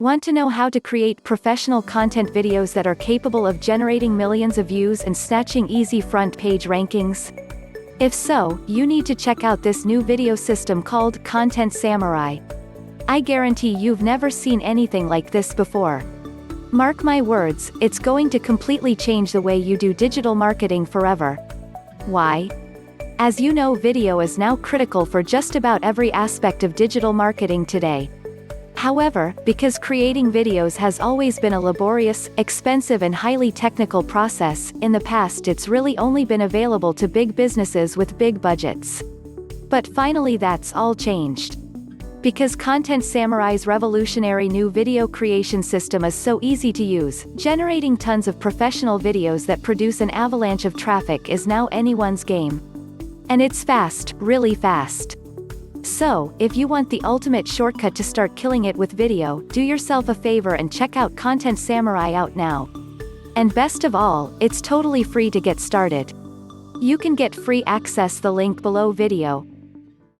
Want to know how to create professional content videos that are capable of generating millions of views and snatching easy front page rankings? If so, you need to check out this new video system called Content Samurai. I guarantee you've never seen anything like this before. Mark my words, it's going to completely change the way you do digital marketing forever. Why? As you know, video is now critical for just about every aspect of digital marketing today. However, because creating videos has always been a laborious, expensive and highly technical process, in the past it's really only been available to big businesses with big budgets. But finally that's all changed. Because Content Samurai's revolutionary new video creation system is so easy to use, generating tons of professional videos that produce an avalanche of traffic is now anyone's game. And it's fast, really fast. So, if you want the ultimate shortcut to start killing it with video, do yourself a favor and check out Content Samurai out now. And best of all, it's totally free to get started. You can get free access the link below video,